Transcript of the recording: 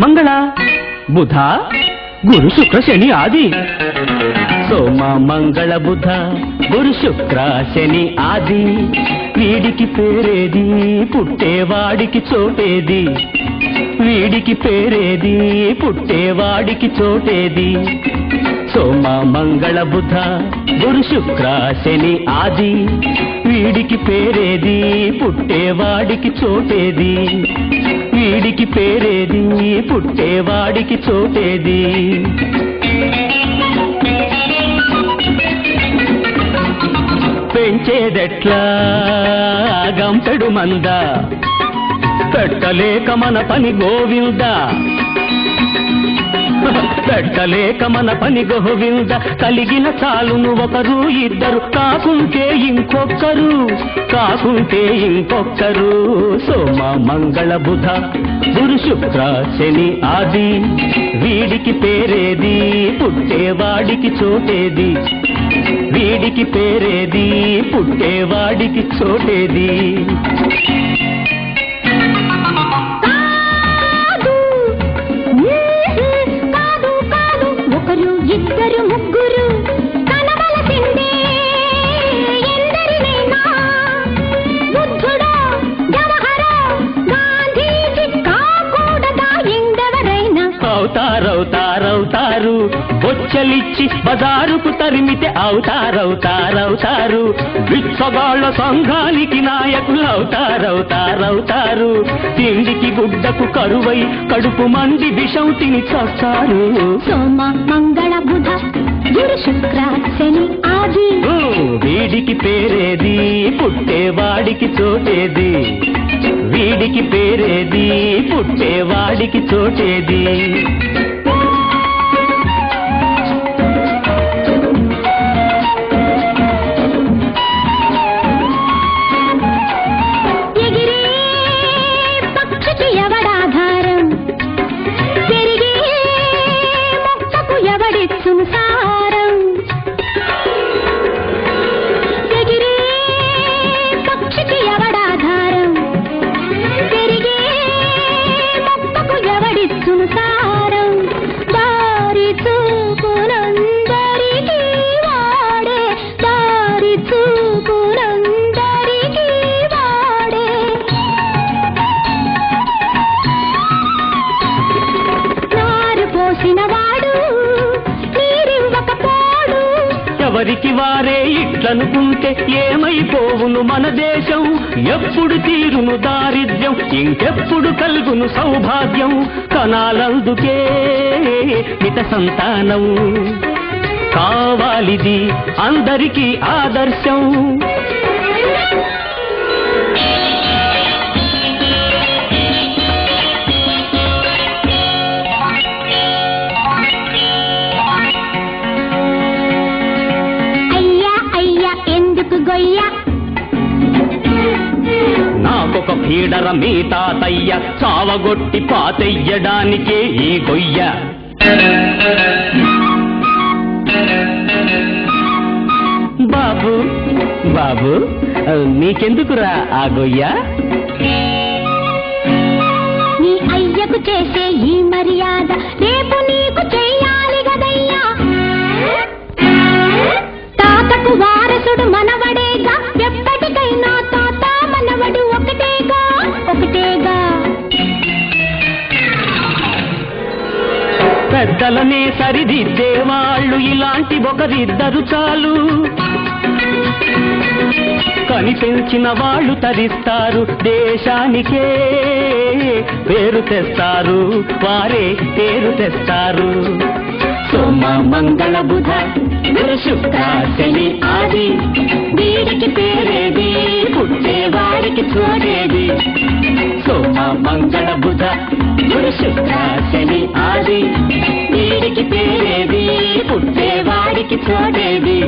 మంగళ బుధ గురు శుక్ర శని ఆది. సోమ మంగళ బుధ గురు శుక్ర శని ఆది. వీడికి పేరేది పుట్టేవాడికి చోటేది. వీడికి పేరేది పుట్టేవాడికి చోటేది. సోమ మంగళ బుధ గురు శుక్ర శని ఆది. వీడికి పేరేది పుట్టేవాడికి చోటేది. వీడికి పేరేది పుట్టేవాడికి చోటేది. పెంచేదెట్లా గంపెడు మంద, పెట్టలేక మన పని గోవింద. పెట్టలేక మన పని గోవింద. కలిగిన చాలును ఒకరు ఇద్దరు, కాకుంటే ఇంకొక్కరు, కాకుంటే ఇంకొక్కరు. సోమ మంగళ బుధ గురు శుక్ర శని ఆది. వీడికి పేరేది పుట్టేవాడికి చోటేది. వీడికి పేరేది పుట్టేవాడికి చోటేది. ఇద్దరు ముగ్గురు కనవలసిందే ఎందరినైనా. బుద్ధుడా జవహరా గాంధీజీ కాకూడదా ఎందెవరైనా. అవుతారవుతారవుతారు, బొచ్చలిచ్చి బజారుకు తరిమితే అవుతారవుతారవుతారు. బిచ్చగాళ్ల సంఘానికి నాయకులు అవుతారవుతారవుతారు. తిండికి గుడ్డకు కరువై కడుపు మండి విషం తిని చస్తారు. సోమ మంగళ బుధ గురు శుక్ర శని ఆది. వీడికి పేరేది పుట్టేవాడికి చోటేది. వీడికి పేరేది పుట్టేవాడికి చోటేది. ఎవరికి వారే ఇట్లనుకుంటే ఏమైపోవును మన దేశం. ఎప్పుడు తీరును దారిద్ర్యం, ఇంకెప్పుడు కలుగును సౌభాగ్యం. కనాలందుకే మిత సంతానం కావాలిది అందరికీ ఆదర్శం. నాకొక పీడర మీ తాతయ్య, చావగొట్టి పాతెయ్యడానికే ఈ గొయ్య. బాబు బాబు నీకెందుకురా ఆ గొయ్య? నీ అయ్యకు చేసే ఈ మర్యాద రేపు నీకు చెయ్యాలి గదయ్యా. తాతకు వారసుడు మనవడేగా, ఎప్పటికైనా తాత మనవడు ఒకటేగా ఒకటేగా. పెద్దలనే సరిదిద్దే వాళ్ళు ఇలాంటి ఒకరిద్దరు చాలు. కనిపించిన వాళ్ళు తరిస్తారు, దేశానికే పేరు తెస్తారు, వారే పేరు తెస్తారు. సోమ మంగళ బుధ గురు శుక్ర శని ఆది. వీడికి పేరేది పుట్టేవాడికి చోటేది. సోమ మంగళ బుధ గురు శుక్ర శని ఆది. వీడికి పేరేది పుట్టేవాడికి చోటేది.